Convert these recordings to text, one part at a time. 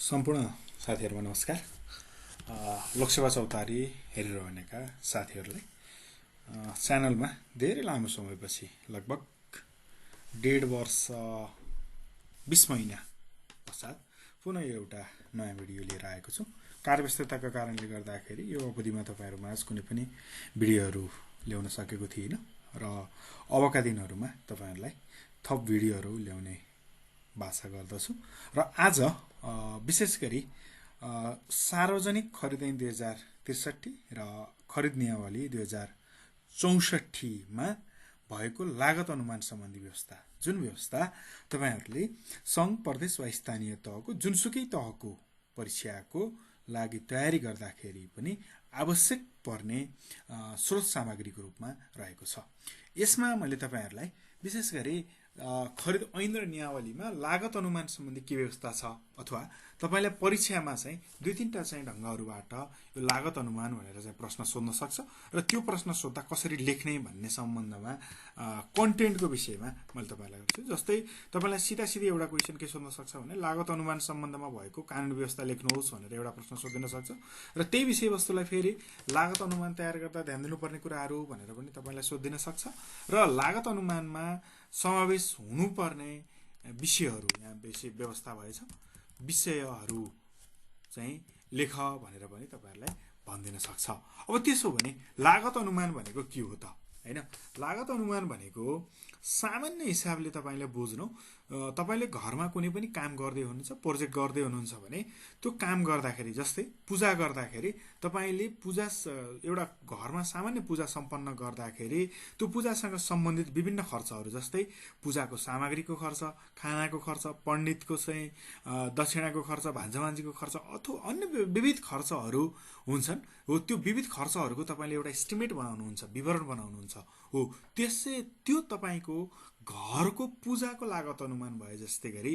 सम्पूर्ण साथीहरुमा नमस्कार। लोकसेवा चौतारी हेरिरहनेका साथीहरुलाई च्यानलमा धेरै लामो समयपछि लगभग 1.5 वर्ष 20 महिना पश्चात पुनः एउटा नयाँ भिडियो लिएर आएको छु। कार्यव्यस्तताका कारणले गर्दाखेरि यो अवधिमा तपाईहरुमाझ कुनै पनि भिडियोहरु ल्याउन सकेको थिइन र अबका दिनहरुमा तपाईहरुलाई थप भिडियोहरु ल्याउने बाचा गर्दछु र आज विशेष गरी सार्वजनिक खरिद ऐन 2063 र खरिद नियमावली 2064 मा भएको लागत अनुमान सम्बन्धी व्यवस्था, जुन व्यवस्था तपाईहरुले संघ, प्रदेश वा स्थानीय तहको जुनसुकै तहको परीक्षाको लागि तयारी गर्दाखेरि पनि आवश्यक पर्ने स्रोत सामग्रीको रूपमा रहेको छ। यसमा मैले तपाईहरुलाई विशेष गरी खरिद ऐन र नियमावलीमा लागत अनुमान सम्बन्धी के व्यवस्था छ अथवा तपाईलाई परीक्षामा चाहिँ दुई तीनटा चाहिँ ढंगहरुबाट यो लागत अनुमान भनेर चाहिँ प्रश्न सोध्न सक्छ र त्यो प्रश्न सोध्दा कसरी लेख्ने भन्ने सम्बन्धमा कन्टेन्टको विषयमा मैले तपाईलाई गर्छु। जस्तै तपाईलाई सिधा सिधै एउटा क्वेशन के सोध्न सक्छ भने लागत अनुमान सम्बन्धमा भएको कानुन व्यवस्था लेख्नुहोस् भनेर एउटा प्रश्न सोधिन सक्छ र त्यही विषयवस्तुलाई फेरि लागत अनुमान तयार गर्दा ध्यान दिनुपर्ने कुराहरु भनेर पनि तपाईलाई सोधिन सक्छ र लागत अनुमानमा समावेश हुनुपर्ने विषयहरु यहाँ बेसी व्यवस्था भएछ, विषयहरु चाहिँ लेख भनेर पनि तपाईहरुलाई भनिदिन सक्छ। अब त्यसो भने लागत अनुमान भनेको के हो त, हैन? लागत अनुमान भनेको सामान्य हिसाबले तपाईले बुझ्नु, तपाईले घरमा कुनै पनि काम गर्दै हुनुहुन्छ, प्रोजेक्ट गर्दै हुनुहुन्छ भने त्यो काम गर्दाखेरि, जस्तै पूजा गर्दाखेरि तपाईले पूजा एउटा घरमा सामान्य पूजा सम्पन्न गर्दाखेरि त्यो पूजासँग सम्बन्धित विभिन्न खर्चहरु, जस्तै पूजाको सामग्रीको खर्च, खानाको खर्च, पण्डितको चाहिँ दक्षिणाको खर्च, भान्जाभान्जीको खर्च अथवा अन्य विविध खर्चहरु हुन्छन्। हो त्यो विविध खर्चहरुको तपाईले एउटा एस्टिमेट बनाउनुहुन्छ, विवरण बनाउनुहुन्छ। हो त्यो तपाईको घरको पूजाको लागत अनुमान भए जस्तै गरी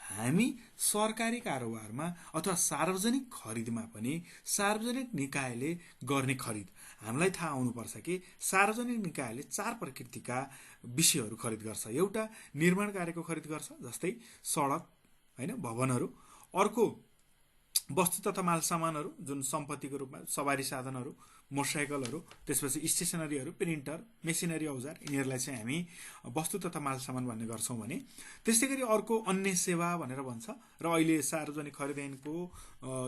हामी सरकारी कारोबारमा अथवा सार्वजनिक खरिदमा पनि सार्वजनिक निकायले गर्ने खरिद हामीलाई थाहा हुनुपर्छ कि सार्वजनिक निकायले चार प्रकृतिका विषयहरु खरिद गर्छ। एउटा निर्माण कार्यको खरिद गर्छ, जस्तै सडक, हैन, भवनहरु। अर्को वस्तु तथा माल सामानहरु, जुन सम्पत्तिको रूपमा सवारी साधनहरु, मोटरसाइकलहरु, त्यसपछि स्टेशनरीहरु, प्रिन्टर, मेसिनरी औजार, यिनीहरुलाई चाहिँ हामी वस्तु तथा माल सामान भन्ने गर्छौं भने त्यसैगरी अर्को अन्य सेवा भनेर भन्छ र अहिले सार्वजनिक खरिद ऐनको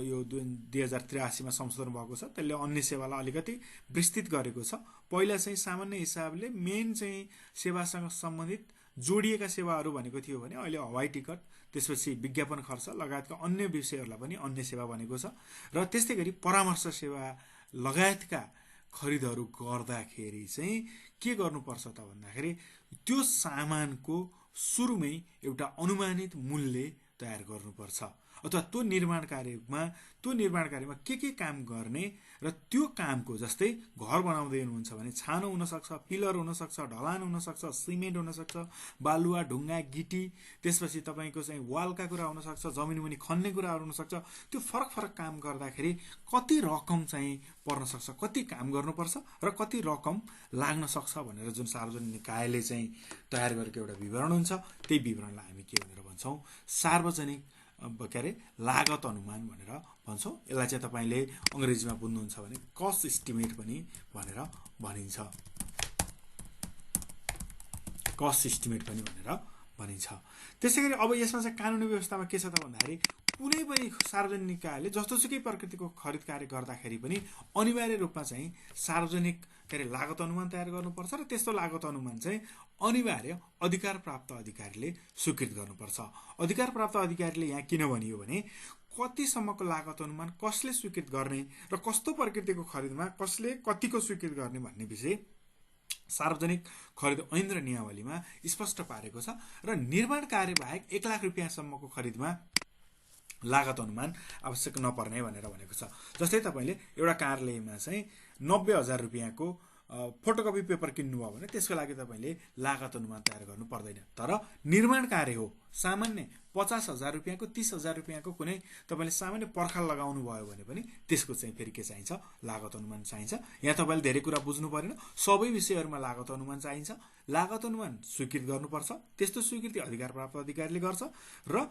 यो 2083 मा संशोधन भएको छ। त्यसले अन्य सेवालाई अलिकति विस्तृत गरेको छ। पहिला चाहिँ सामान्य हिसाबले मेन चाहिँ सेवासँग सम्बन्धित जोडिएका सेवाहरु भनेको थियो भने अहिले हवाई टिकट, त्यसपछि विज्ञापन खर्च लगायतका अन्य विषयहरुलाई पनि अन्य सेवा भनेको छ र त्यस्तैगरी परामर्श सेवा लगायतका खरिदहरु गर्दाखेरि चाहिँ के गर्नुपर्छ त भन्दाखेरि त्यो सामानको सुरुमै एउटा अनुमानित मूल्य तयार गर्नुपर्छ अथवा त्यो निर्माण कार्यमा के काम गर्ने र त्यो कामको, जस्तै घर बनाउँदै हुनुहुन्छ भने छानो हुन सक्छ, पिलर हुन सक्छ, ढलान हुन सक्छ, सिमेन्ट हुन सक्छ, बालुवा, ढुङ्गा, गिटी, त्यसपछि तपाईको चाहिँ वालका कुरा हुन सक्छ, जमिनमुनि खन्ने कुराहरु हुन सक्छ। त्यो फरक फरक काम गर्दाखेरि कति रकम चाहिँ पर्न सक्छ, कति काम गर्नुपर्छ र कति रकम लाग्न सक्छ भनेर जुन सार्वजनिक निकायले चाहिँ तयार गरेको एउटा विवरण हुन्छ, त्यही विवरणलाई हामी के भनेर भन्छौं, सार्वजनिक लागत अनुमान भनेर भन्छौं। यसलाई चाहिँ तपाईले अंग्रेजीमा बुझ्नुहुन्छ भने कस्ट एस्टिमेट पनि भनेर भनिन्छ। कस्ट एस्टिमेट पनि भनेर भनिन्छ। त्यसैगरी अब यसमा चाहिँ कानुनी व्यवस्थामा के छ त भन्दाखेरि कुनै पनि सार्वजनिक निकायले जस्तोसुकै प्रकृतिको खरिद कार्य गर्दाखेरि पनि अनिवार्य रूपमा चाहिँ सार्वजनिक लागत अनुमान तयार गर्नुपर्छ र त्यस्तो लागत अनुमान चाहिँ अनिवार्य अधिकार प्राप्त अधिकारीले स्वीकृत गर्नुपर्छ। अधिकार प्राप्त अधिकारीले यहाँ किन भनियो भने कतिसम्मको लागत अनुमान कसले स्वीकृत गर्ने र कस्तो प्रकृतिको खरिदमा कसले कतिको स्वीकृत गर्ने भन्ने विषय सार्वजनिक खरिद ऐन र नियमावलीमा स्पष्ट पारेको छ र निर्माण कार्य बाहेक 1 लाख रुपैयाँसम्मको खरिदमा लागत अनुमान आवश्यक नपर्ने भनेर भनेको छ। जस्तै तपाईले एउटा कार्यालयमा चाहिँ 90,000 रुपैयाँको फोटोकपी पेपर किन्नु भयो भने त्यसको लागि तपाईले लागत अनुमान तयार गर्नु पर्दैन। तर निर्माण कार्य हो, सामान्य 50,000 रुपैयाँको 30,000 रुपैयाँको कुनै तपाईले सामान्य पर्खाल लगाउनु भयो भने पनि त्यसको चाहिँ फेरि के चाहिन्छ, लागत अनुमान चाहिन्छ। यहाँ तपाईले धेरै कुरा बुझ्नु पर्दैन, सबै विषयहरुमा लागत अनुमान चाहिन्छ। लागत अनुमान स्वीकृत गर्नुपर्छ, त्यस्तो स्वीकृति अधिकार प्राप्त अधिकारीले गर्छ र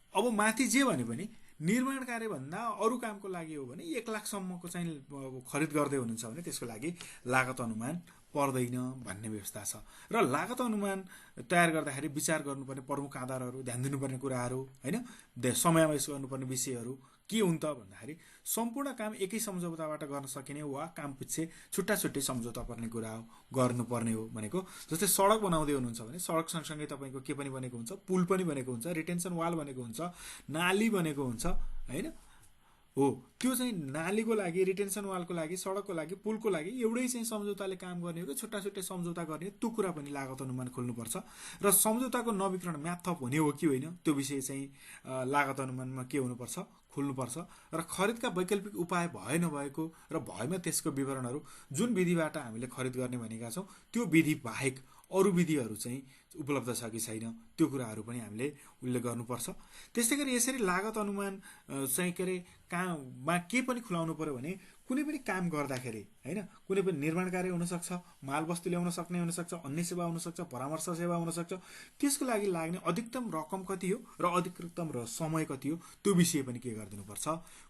अब माथि जे भने पनि निर्माण कार्यभन्दा अरू कामको लागि हो भने 1 लाखसम्मको चाहिँ खरिद गर्दै हुनुहुन्छ भने त्यसको लागि लागत अनुमान पर्दैन भन्ने व्यवस्था छ। र लागत अनुमान तयार गर्दाखेरि विचार गर्नुपर्ने प्रमुख आधारहरू, ध्यान दिनुपर्ने कुराहरू, होइन, समावेश गर्नुपर्ने विषयहरू के हुन् त भन्दाखेरि सम्पूर्ण काम एकै सम्झौताबाट गर्न सकिने वा काम पछि छुट्टा छुट्टै सम्झौता पर्ने कुरा हो, गर्नुपर्ने हो भनेको। जस्तै सडक बनाउँदै हुनुहुन्छ भने सडक सँगसँगै तपाईँको के पनि बनेको हुन्छ, पुल पनि बनेको हुन्छ, रिटेन्सन वाल बनेको हुन्छ, नाली बनेको हुन्छ, होइन हो। त्यो चाहिँ नालीको लागि, रिटेन्सन वालको लागि, सडकको लागि, पुलको लागि एउटै चाहिँ सम्झौताले काम गर्ने हो कि छुट्टा छुट्टै सम्झौता गर्ने, त्यो कुरा पनि लागत अनुमान खोल्नुपर्छ। र सम्झौताको नवीकरण म्याथअप हुने हो कि होइन त्यो विषय चाहिँ लागत अनुमानमा के हुनुपर्छ, खुल्नुपर्छ। र खरिदका वैकल्पिक उपाय भए नभएको र भएमा त्यसको विवरणहरू, जुन विधिबाट हामीले खरिद गर्ने भनेका छौँ त्यो विधि बाहेक अरू विधिहरू चाहिँ उपलब्ध छ कि छैन त्यो कुराहरू पनि हामीले उल्लेख गर्नुपर्छ। त्यस्तै गरी यसरी लागत अनुमान चाहिँ के अरे काममा के पनि खुलाउनु पर्यो भने कुनै पनि काम गर्दाखेरि, होइन, कुनै पनि निर्माण कार्य हुनसक्छ, मालवस्तु ल्याउन सक्ने हुनसक्छ, अन्य सेवा हुनसक्छ, परामर्श सेवा हुनसक्छ, त्यसको लागि लाग्ने अधिकतम रकम कति हो र अधिकतम समय कति हो त्यो विषय पनि के गरिदिनुपर्छ,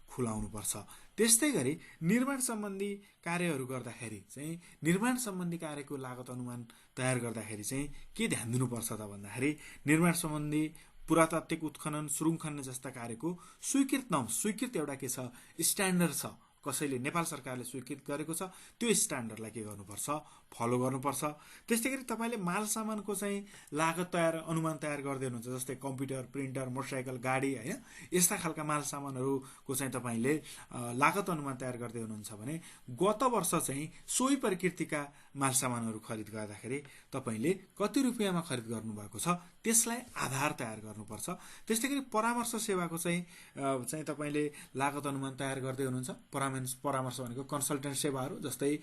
खुलाउनुपर्छ। त्यस्तै गरी निर्माण सम्बन्धी कार्यहरू गर्दाखेरि चाहिँ निर्माण सम्बन्धी कार्यको लागत अनुमान तयार गर्दाखेरि चाहिँ के ध्यान दिनुपर्छ त भन्दाखेरि निर्माण सम्बन्धी पुरातात्विक उत्खनन, सुरुङ खन्ने जस्ता कार्यको स्वीकृत एउटा के छ, स्ट्यान्डर्ड छ, कसैले नेपाल सरकारले स्वीकृत गरेको छ, त्यो स्ट्यान्डर्डलाई के गर्नुपर्छ, फलो गर्नुपर्छ। त्यस्तै गरी तपाईँले माल सामानको चाहिँ लागत अनुमान तयार गर्दै हुनुहुन्छ, जस्तै कम्प्युटर, प्रिन्टर, मोटरसाइकल, गाडी, होइन, यस्ता खालका माल सामानहरूको चाहिँ तपाईँले लागत अनुमान तयार गर्दै हुनुहुन्छ भने गत वर्ष चाहिँ सोही प्रकृतिका माल सामानहरू खरिद गर्दाखेरि तपाईँले कति रुपियाँमा खरिद गर्नुभएको छ त्यसलाई आधार तयार गर्नुपर्छ। त्यस्तै गरी परामर्श सेवाको चाहिँ तपाईँले लागत अनुमान तयार गर्दै हुनुहुन्छ। परामर्श भनेको कन्सल्टेन्ट सेवाहरू, जस्तै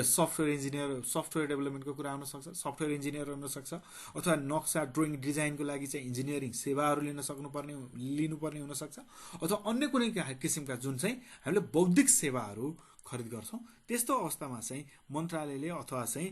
सफ्टवेयर डेभलपमेन्टको कुरा हुनसक्छ, सफ्टवेयर इन्जिनियर हुनसक्छ, अथवा नक्सा, ड्रोइङ, डिजाइनको लागि चाहिँ इन्जिनियरिङ सेवाहरू लिनुपर्ने हुनसक्छ, अथवा अन्य कुनै किसिमका जुन चाहिँ हामीले बौद्धिक सेवाहरू खरिद गर्छौँ। त्यस्तो अवस्थामा चाहिँ मन्त्रालयले अथवा चाहिँ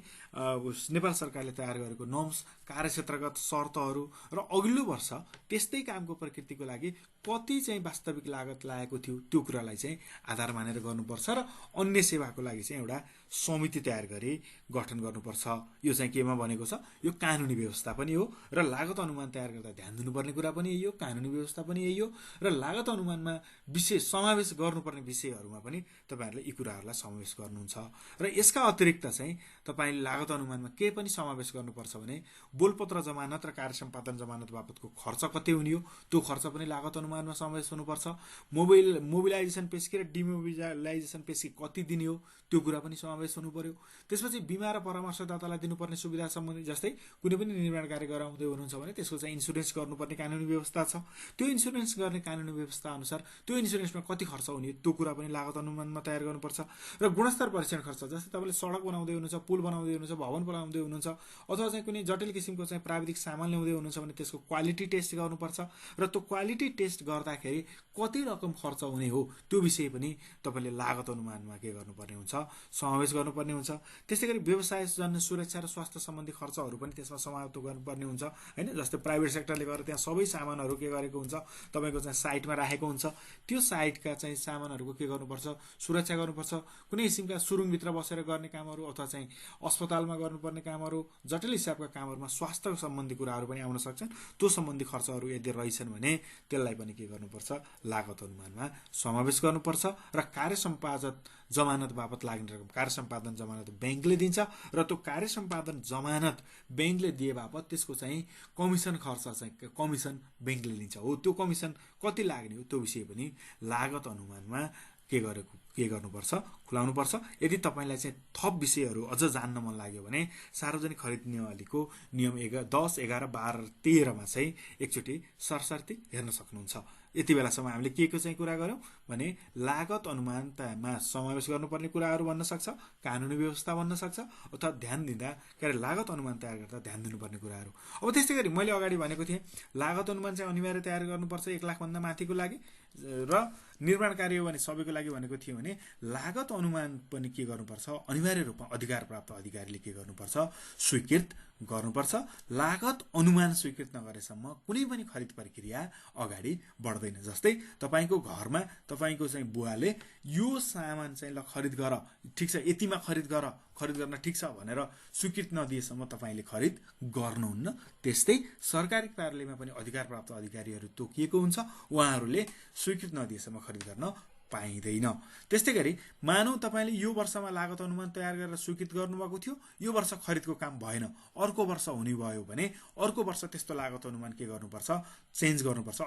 नेपाल सरकारले तयार गरेको नर्म्स, कार्यक्षेत्रगत शर्तहरू र अघिल्लो वर्ष त्यस्तै कामको प्रकृतिको लागि कति चाहिँ वास्तविक लागत लागेको थियो त्यो कुरालाई चाहिँ आधार मानेर गर्नुपर्छ। र अन्य सेवाको लागि चाहिँ एउटा समिति तयार गरी गठन गर्नुपर्छ। यो चाहिँ केमा भनेको छ, यो कानुनी व्यवस्था पनि हो र लागत अनुमान तयार गर्दा ध्यान दिनुपर्ने कुरा पनि यही हो, कानुनी व्यवस्था पनि यही हो। र लागत अनुमानमा समावेश गर्नुपर्ने विषयहरूमा पनि तपाईँहरूले यी कुराहरूलाई समावेश गर्नुहुन्छ। र यसका अतिरिक्त चाहिँ तपाईँले लागत अनुमानमा के पनि समावेश गर्नुपर्छ भने बोलपत्र जमानत र कार्य सम्पादन जमानत बापतको खर्च कति हुने हो त्यो खर्च पनि लागत अनुमानमा समावेश हुनुपर्छ। मोबिलाइजेसन पेस्की र डिमोबिलाइजेसन पेस्की कति दिने हो त्यो कुरा पनि समावेश हुनु पर्यो। त्यसपछि बिमा र परामर्शदातालाई दिनुपर्ने सुविधा सम्बन्धी, जस्तै कुनै पनि निर्माण कार्य गराउँदै हुनुहुन्छ भने त्यसको चाहिँ इन्सुरेन्स गर्नुपर्ने कानुनी व्यवस्था छ, त्यो इन्सुरेन्स गर्ने कानुनी व्यवस्था अनुसार त्यो इन्सुरेन्समा कति खर्च हुने त्यो कुरा पनि लागत अनुमानमा तयार गर्नुपर्छ। र गुणस्तर परीक्षण खर्च, जस्तै तपाईँले सडक बनाउँदै हुनुहुन्छ, पुल बनाउँदै हुनुहुन्छ, भवन बनाउँदै हुनुहुन्छ, अथवा चाहिँ कुनै जटिल किसिमको चाहिँ प्राविधिक सामान ल्याउँदै हुनुहुन्छ भने त्यसको क्वालिटी टेस्ट गर्नुपर्छ। र त्यो क्वालिटी टेस्ट गर्दाखेरि कति रकम खर्च हुने हो त्यो विषय पनि तपाईँले लागत अनुमानमा के गर्नुपर्ने हुन्छ, समावेश गर्नुपर्ने हुन्छ। त्यस्तै गरी व्यवसायजन्य सुरक्षा र स्वास्थ्य सम्बन्धी खर्चहरू पनि त्यसमा समावेश गर्नुपर्ने हुन्छ, होइन। जस्तै प्राइभेट सेक्टरले गरेर त्यहाँ सबै सामानहरू के गरेको हुन्छ, तपाईँको चाहिँ साइटमा राखेको हुन्छ, त्यो साइटका चाहिँ सामानहरूको के गर्नुपर्छ, सुरक्षा गर्नुपर्छ। कुनै किसिमका सुरुङभित्र बसेर गर्ने कामहरू अथवा चाहिँ अस्पतालमा गर्नुपर्ने कामहरू, जटिल हिसाबका कामहरूमा स्वास्थ्य सम्बन्धी कुराहरू पनि आउन सक्छन्, त्यो सम्बन्धी खर्चहरू यदि रहेछन् भने त्यसलाई पनि के गर्नुपर्छ, लागत अनुमानमा समावेश गर्नुपर्छ। र कार्य सम्पादन जमानत बापत लाग्ने रकम कार्य सम्पादन जमानत ब्याङ्कले दिन्छ र त्यो कार्य सम्पादन जमानत ब्याङ्कले दिए बापत त्यसको चाहिँ कमिसन खर्च चाहिँ कमिसन ब्याङ्कले लिन्छ हो, त्यो कमिसन कति लाग्ने हो त्यो विषय पनि लागत अनुमानमा के गर्नुपर्छ, खुलाउनुपर्छ। यदि तपाईँलाई चाहिँ थप विषयहरू अझ जान्न मन लाग्यो भने सार्वजनिक खरिद नियमावलीको नियम 10, 11, 12, 13मा चाहिँ एकचोटि सरसर्ती हेर्न सक्नुहुन्छ। यति बेलासम्म हामीले के को चाहिँ कुरा गऱ्यौँ भने लागत अनुमानमा समावेश गर्नुपर्ने कुराहरू भन्न सक्छ, कानुनी व्यवस्था भन्न सक्छ, अथवा ध्यान दिँदा के अरे लागत अनुमान तयार गर्दा ध्यान दिनुपर्ने कुराहरू। अब त्यस्तै गरी मैले अगाडि भनेको थिएँ लागत अनुमान चाहिँ अनिवार्य तयार गर्नुपर्छ 1 लाखभन्दा माथिको लागि, र निर्माण कार्य हो भने सबैको लागि भनेको थियो भने लागत अनुमान पनि के गर्नुपर्छ, अनिवार्य रूपमा अधिकार प्राप्त अधिकारीले के गर्नुपर्छ, स्वीकृत गर्नुपर्छ। लागत अनुमान स्वीकृत नगरेसम्म कुनै पनि खरिद प्रक्रिया अगाडि बढ्दैन। जस्तै तपाईको घरमा तपाईको चाहिँ बुवाले यो सामान चाहिँ ल खरिद गर, ठिक छ यतिमा खरिद गर्न ठिक छ भनेर स्वीकृत नदिएसम्म तपाईले खरिद गर्नुहुन्न। त्यस्तै सरकारी कार्यालयमा पनि अधिकार प्राप्त अधिकारीहरू तोकिएको हुन्छ, उहाँहरूले स्वीकृत नदिएसम्म खरिद गर्न पाइँदैन। त्यस्तै गरी मानौ तपाईले यो वर्षमा लागत अनुमान तयार गरेर स्वीकृत गर्नुभएको थियो, यो वर्ष खरिदको काम भएन, अर्को वर्ष हुने भयो भने अर्को वर्ष त्यस्तो लागत अनुमान के गर्नुपर्छ, चेन्ज गर्नुपर्छ,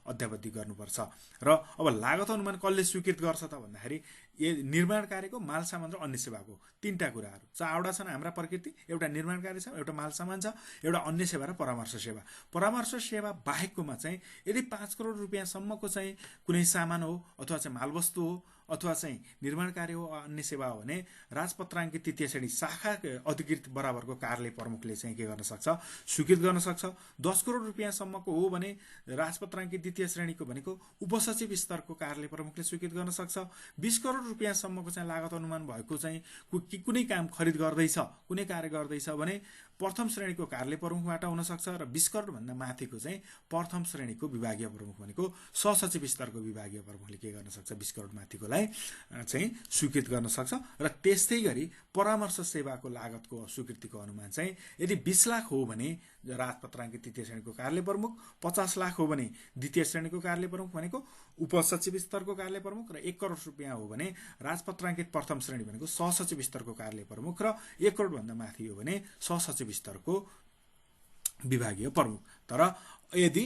अद्यावधि गर्नुपर्छ। र अब लागत अनुमान कसले स्वीकृत गर्छ त भन्दाखेरि निर्माण कार्यको, माल सामान र अन्य सेवाको तीनटा कुराहरू चारवटा छन् हाम्रा प्रकृति। एउटा निर्माण कार्य छ, एउटा माल सामान छ, एउटा अन्य सेवा र परामर्श सेवा। परामर्श सेवा बाहेककोमा चाहिँ यदि 5 करोड रुपियाँसम्मको चाहिँ कुनै सामान हो अथवा चाहिँ मालवस्तु हो अथवा चाहिँ निर्माण कार्य हो, अन्य सेवा हो भने राजपत्राङ्कित तृतीय श्रेणी शाखा अधिकृत बराबरको कार्यालय प्रमुखले चाहिँ के गर्न सक्छ, स्वीकृत गर्न सक्छ। 10 करोड रुपियाँसम्मको हो भने राजपत्राङ्कित द्वितीय श्रेणीको भनेको उपसचिव स्तरको कार्यालय प्रमुखले स्वीकृत गर्न सक्छ। 20 करोड रुपियाँसम्मको चाहिँ लागत अनुमान भएको चाहिँ कुनै काम खरिद गर्दैछ, कुनै कार्य गर्दैछ भने प्रथम श्रेणीको कार्यालय प्रमुखबाट हुन सक्छ। र 20 करोड भन्दा माथिको चाहिँ प्रथम श्रेणीको विभागीय प्रमुख भनेको सहसचिव स्तरको विभागीय प्रमुखले के गर्न सक्छ, 20 करोड माथिकोलाई चाहिँ स्वीकृत गर्न सक्छ। र त्यस्तै गरी परामर्श सेवाको लागतको स्वीकृतिको अनुमान चाहिँ यदि 20 लाख हो भने राजपत्राङ्कित तृतीय श्रेणीको कार्यालय प्रमुख, 50 लाख हो भने द्वितीय श्रेणीको कार्यालय प्रमुख भनेको उपसचिव स्तरको कार्यालय प्रमुख, र 1 करोड रुपियाँ हो भने राजपत्राङ्कित प्रथम श्रेणी भनेको सहसचिव स्तरको कार्यालय प्रमुख, र 1 करोड भन्दा माथि हो भने सहसचिव स्तरको विभागीय प्रमुख। तर यदि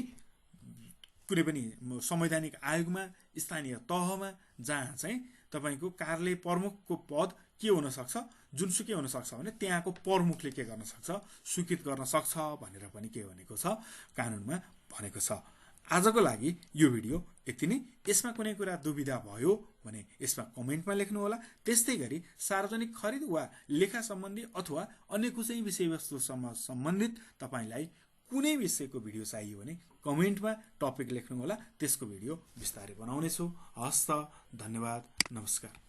कुनै पनि संवैधानिक आयोगमा, स्थानीय तहमा जहाँ चाहिँ तपाईको कार्यालय प्रमुखको पद के हुन सक्छ, जुनसुकै हुन सक्छ भने त्यहाँको प्रमुखले के गर्न सक्छ, स्वीकृत गर्न सक्छ भनेर पनि के भनेको छ, कानुनमा भनेको छ। आजको लागि यो भिडियो यति नै। यसमा कुनै कुरा दुविधा भयो भने यसमा कमेन्टमा लेख्नु होला। त्यस्तै गरी सार्वजनिक खरिद वा लेखा सम्बन्धी अथवा अन्य कुनै विषयवस्तुसँग सम्बन्धित तपाईलाई कुनै विषयको भिडियो चाहियो भने कमेन्टमा टपिक लेख्नु होला, त्यसको भिडियो बिस्तारै बनाउनेछु। हस्त, धन्यवाद, नमस्कार।